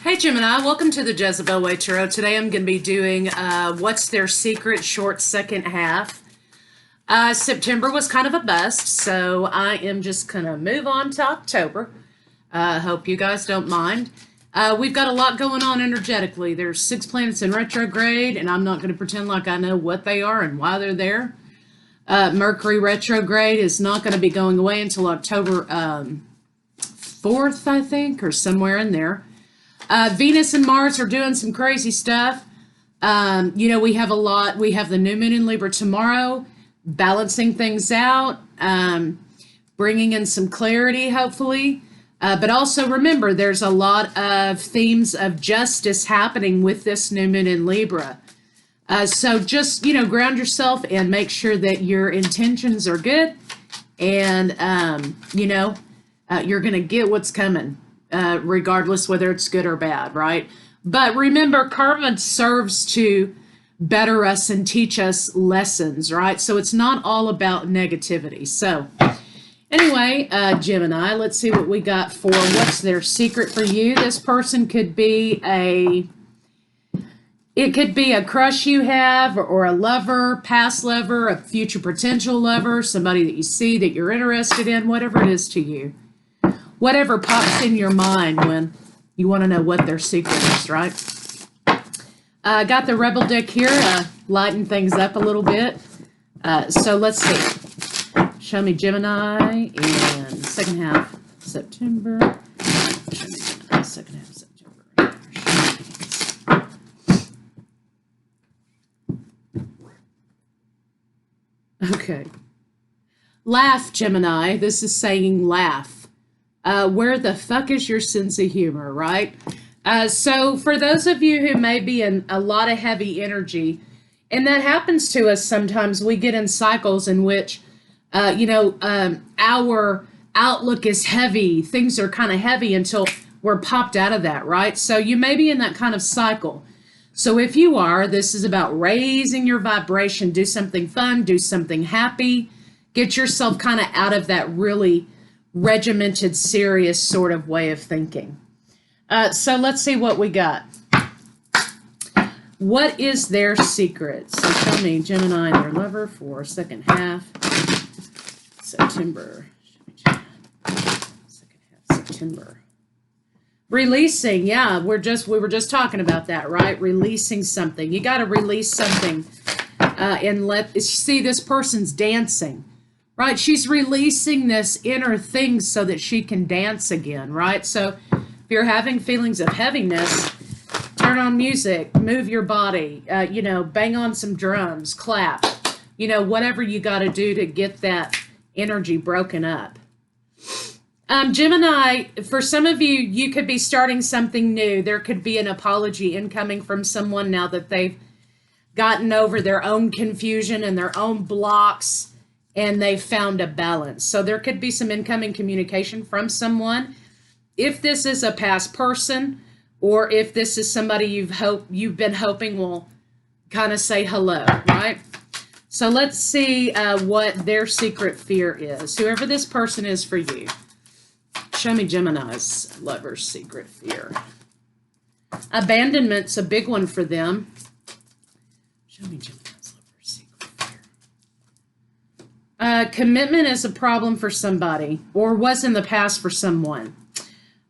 Hey Gemini, welcome to the Jezebel Way Tarot. Today I'm going to be doing What's Their Secret short second half. September was kind of a bust, so I am just going to move on to October. Hope you guys don't mind. We've got a lot going on energetically. There's 6 planets in retrograde, and I'm not going to pretend like I know what they are and why they're there. Mercury retrograde is not going to be going away until October 4th, I think, or somewhere in there. Venus and Mars are doing some crazy stuff. We have the new moon in Libra tomorrow, balancing things out, bringing in some clarity, hopefully. But also remember, there's a lot of themes of justice happening with this new moon in Libra. So just, ground yourself and make sure that your intentions are good and, you're going to get what's coming. Regardless whether it's good or bad, right? But remember, karma serves to better us and teach us lessons, right? So it's not all about negativity. So anyway, Gemini, let's see what we got for what's their secret for you. This person could be a crush you have or a lover, past lover, a future potential lover, somebody that you see that you're interested in, whatever it is to you. Whatever pops in your mind when you want to know what their secret is, right? I got the Rebel deck here, lighten things up a little bit. So let's see. Show me Gemini in second half September. Show me Gemini, second half September. Okay. Laugh, Gemini. This is saying laugh. Where the fuck is your sense of humor, right? So for those of you who may be in a lot of heavy energy, and that happens to us sometimes, we get in cycles in which, our outlook is heavy. Things are kind of heavy until we're popped out of that, right? So you may be in that kind of cycle. So if you are, this is about raising your vibration. Do something fun, do something happy. Get yourself kind of out of that really regimented, serious sort of way of thinking. So let's see what we got. What is their secret? So show me Gemini and their lover for second half September. Second half September. Releasing, yeah, we were just talking about that, right? Releasing something. You got to release something and see this person's dancing. Right, she's releasing this inner thing so that she can dance again, right? So if you're having feelings of heaviness, turn on music, move your body, bang on some drums, clap, whatever you got to do to get that energy broken up. Gemini, for some of you, you could be starting something new. There could be an apology incoming from someone now that they've gotten over their own confusion and their own blocks, and they found a balance. So there could be some incoming communication from someone. If this is a past person, or if this is somebody you've been hoping will kind of say hello, right? So let's see what their secret fear is. Whoever this person is for you. Show me Gemini's lover's secret fear. Abandonment's a big one for them. Show me Gemini. Commitment is a problem for somebody, or was in the past for someone.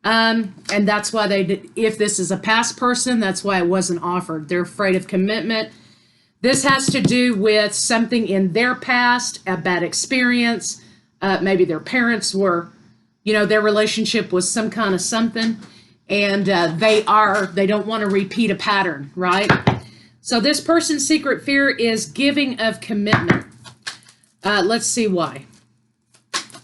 And that's why if this is a past person, that's why it wasn't offered. They're afraid of commitment. This has to do with something in their past, a bad experience. Maybe their parents were, their relationship was some kind of something, and they don't want to repeat a pattern, right? So this person's secret fear is giving of commitment. Let's see why.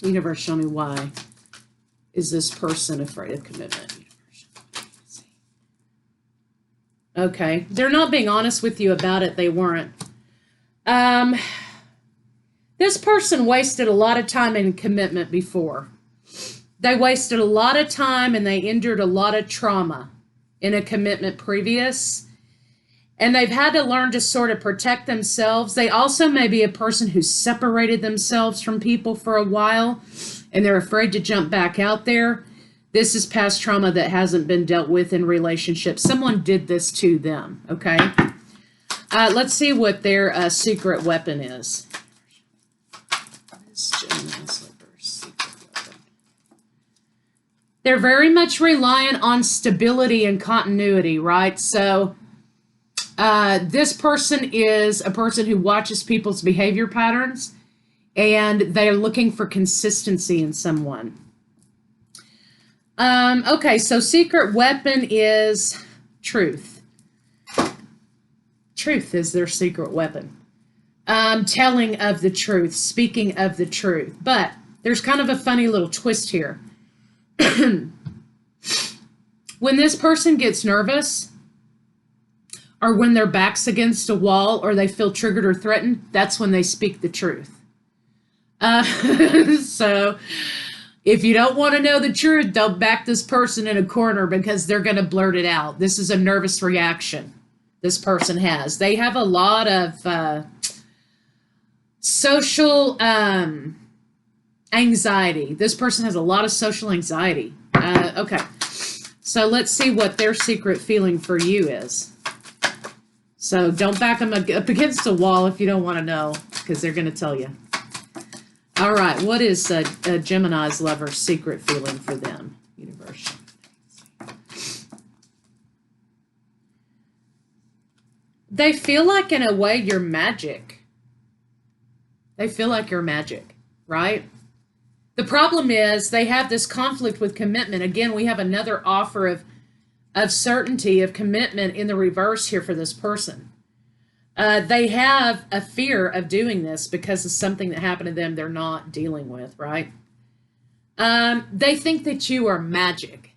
Universe, show me why is this person afraid of commitment? Okay, they're not being honest with you about it. They weren't. This person wasted a lot of time in commitment before. They wasted a lot of time and they endured a lot of trauma in a commitment previous. And they've had to learn to sort of protect themselves. They also may be a person who separated themselves from people for a while, and they're afraid to jump back out there. This is past trauma that hasn't been dealt with in relationships. Someone did this to them, okay? Let's see what their secret weapon is. What is Gemini's lover's secret weapon? They're very much reliant on stability and continuity, right? So this person is a person who watches people's behavior patterns, and they're looking for consistency in someone. Okay, so secret weapon is truth. Truth is their secret weapon. Telling of the truth, speaking of the truth. But there's kind of a funny little twist here. When this person gets nervous, or when their back's against a wall, or they feel triggered or threatened, that's when they speak the truth. So if you don't want to know the truth, don't back this person in a corner because they're going to blurt it out. This is a nervous reaction this person has. They have a lot of social anxiety. This person has a lot of social anxiety. Okay, so let's see what their secret feeling for you is. So don't back them up against the wall if you don't want to know, because they're going to tell you. All right, what is Gemini's lover's secret feeling for them? Universe. They feel like, in a way, you're magic. They feel like you're magic, right? The problem is they have this conflict with commitment. Again, we have another offer of certainty, of commitment in the reverse here for this person. They have a fear of doing this because of something that happened to them they're not dealing with, right? They think that you are magic,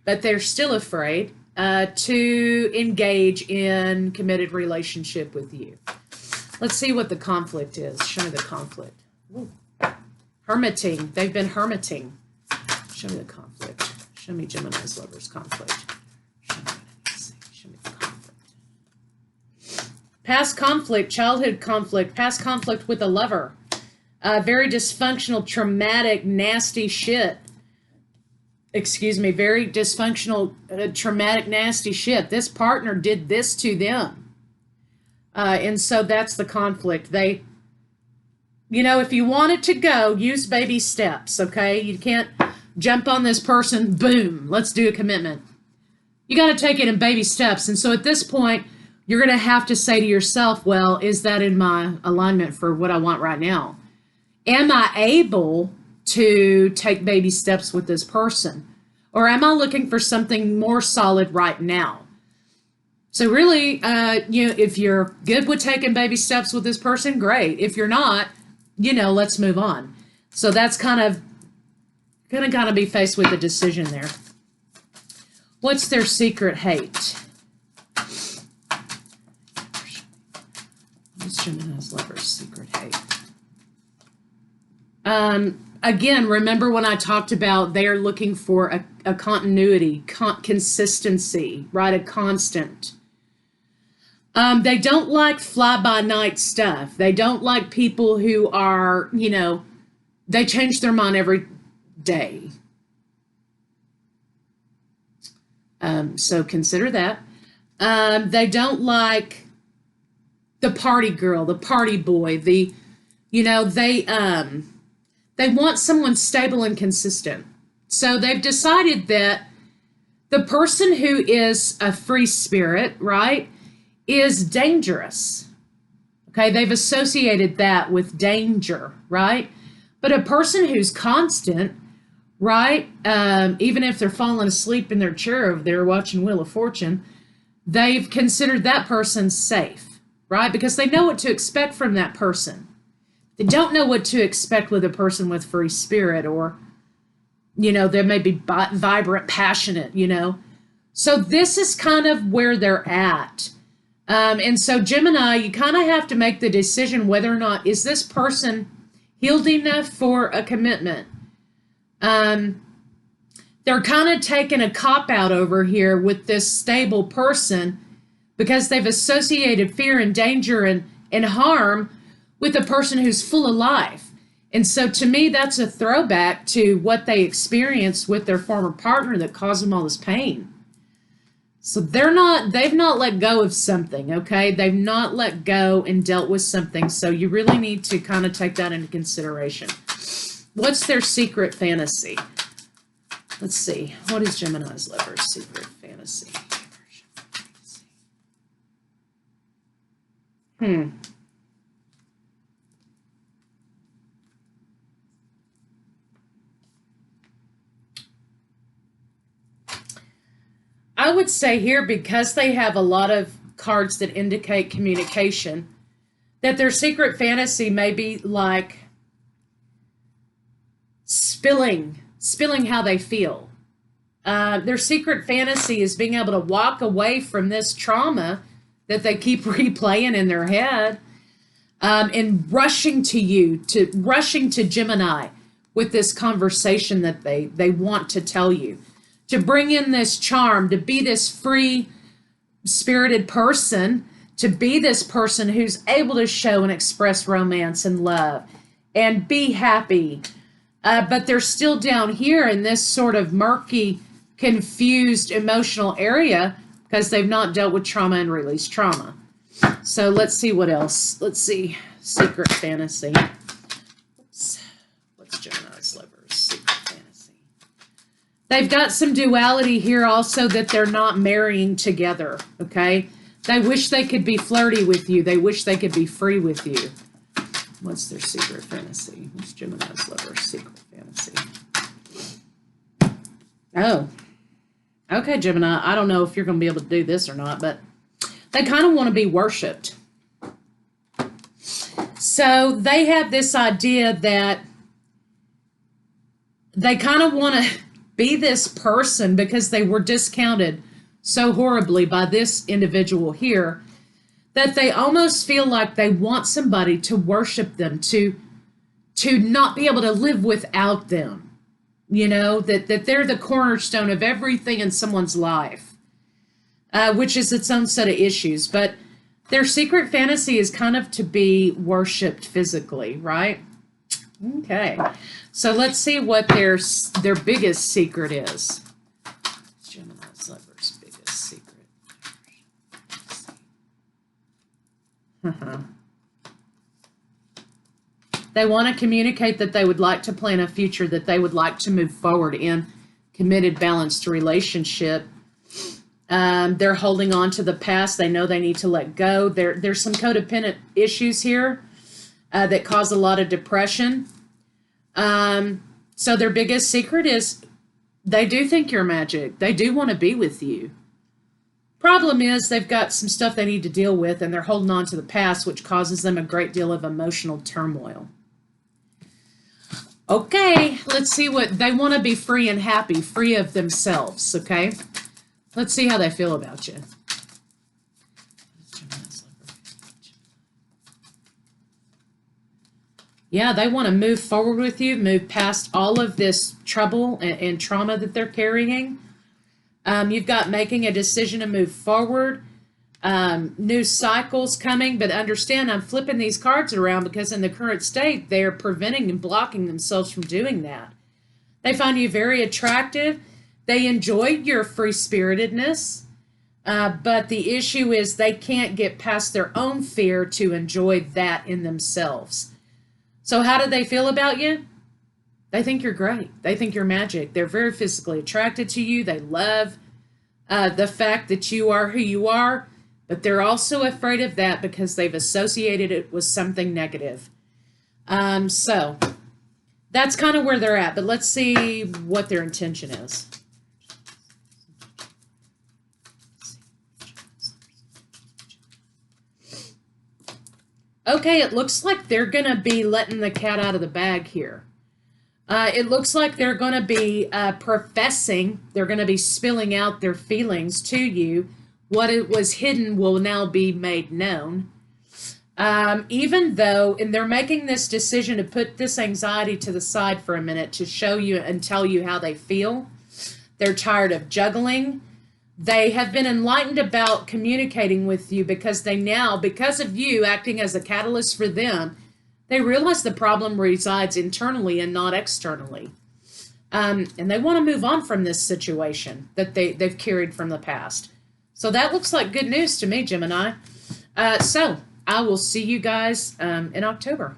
but they're still afraid to engage in committed relationship with you. Let's see what the conflict is. Show me the conflict. Ooh. Hermiting. They've been hermiting. Show me the conflict. Show me Gemini's lover's conflict. Show me the conflict. Past conflict, childhood conflict, past conflict with a lover. Very dysfunctional, traumatic, nasty shit. Excuse me, very dysfunctional, traumatic, nasty shit. This partner did this to them. And so that's the conflict. They, you know, if you want it to go, use baby steps, okay? You can't jump on this person, boom, let's do a commitment. You got to take it in baby steps. And so at this point, you're going to have to say to yourself, well, is that in my alignment for what I want right now? Am I able to take baby steps with this person? Or am I looking for something more solid right now? So really, you know, if you're good with taking baby steps with this person, great. If you're not, you know, let's move on. So that's kind of going to be faced with a decision there. What's their secret hate? What's Gemini's lover's secret hate? Again, remember when I talked about they're looking for a continuity, consistency, right? A constant. They don't like fly-by-night stuff. They don't like people who are, you know, they change their mind every day. So consider that. They don't like the party girl, the party boy, you know, they want someone stable and consistent. So they've decided that the person who is a free spirit, right, is dangerous. Okay, they've associated that with danger, right? But a person who's constant, right, even if they're falling asleep in their chair over there watching Wheel of Fortune, they've considered that person safe, right? Because they know what to expect from that person. They don't know what to expect with a person with free spirit, or, you know, they may be vibrant, passionate, you know. So this is kind of where they're at. And so Gemini, you kind of have to make the decision whether or not, is this person healed enough for a commitment? They're kind of taking a cop-out over here with this stable person because they've associated fear and danger and harm with a person who's full of life. And so to me, that's a throwback to what they experienced with their former partner that caused them all this pain. So they've not let go of something, okay? They've not let go and dealt with something. So you really need to kind of take that into consideration. What's their secret fantasy? Let's see. What is Gemini's lover's secret fantasy? I would say here, because they have a lot of cards that indicate communication, that their secret fantasy may be like spilling how they feel. Their secret fantasy is being able to walk away from this trauma that they keep replaying in their head, and rushing to Gemini with this conversation that they want to tell you, to bring in this charm, to be this free spirited person, to be this person who's able to show and express romance and love and be happy. But they're still down here in this sort of murky, confused emotional area because they've not dealt with trauma and released trauma. So let's see what else. Let's see. Secret fantasy. Oops. What's Gemini's lover's secret fantasy? They've got some duality here also, that they're not marrying together, okay? They wish they could be flirty with you. They wish they could be free with you. What's their secret fantasy? What's Gemini's lover's secret fantasy? Oh. Okay, Gemini, I don't know if you're going to be able to do this or not, but they kind of want to be worshipped. So they have this idea that they kind of want to be this person because they were discounted so horribly by this individual here, that they almost feel like they want somebody to worship them, to not be able to live without them. You know, that they're the cornerstone of everything in someone's life, which is its own set of issues. But their secret fantasy is kind of to be worshipped physically, right? Okay. So let's see what their biggest secret is. Gemini's lover's biggest secret. They want to communicate that they would like to plan a future, that they would like to move forward in committed, balanced relationship. They're holding on to the past. They know they need to let go. There's some codependent issues here that cause a lot of depression. So their biggest secret is they do think you're magic. They do want to be with you. Problem is they've got some stuff they need to deal with, and they're holding on to the past, which causes them a great deal of emotional turmoil. Okay, let's see what they want to be. Free and happy, free of themselves, okay? Let's see how they feel about you. Yeah, they want to move forward with you, move past all of this trouble and trauma that they're carrying. You've got making a decision to move forward. New cycles coming, but understand I'm flipping these cards around because in the current state, they're preventing and blocking themselves from doing that. They find you very attractive. They enjoy your free-spiritedness, but the issue is they can't get past their own fear to enjoy that in themselves. So how do they feel about you? They think you're great. They think you're magic. They're very physically attracted to you. They love the fact that you are who you are, but they're also afraid of that because they've associated it with something negative. So that's kind of where they're at, but let's see what their intention is. Okay, it looks like they're going to be letting the cat out of the bag here. It looks like they're going to be professing, they're going to be spilling out their feelings to you. What it was hidden will now be made known. Even though, and they're making this decision to put this anxiety to the side for a minute to show you and tell you how they feel. They're tired of juggling. They have been enlightened about communicating with you because they now, because of you acting as a catalyst for them, They realize the problem resides internally and not externally. And they want to move on from this situation that they've carried from the past. So that looks like good news to me, Gemini. So I will see you guys in October.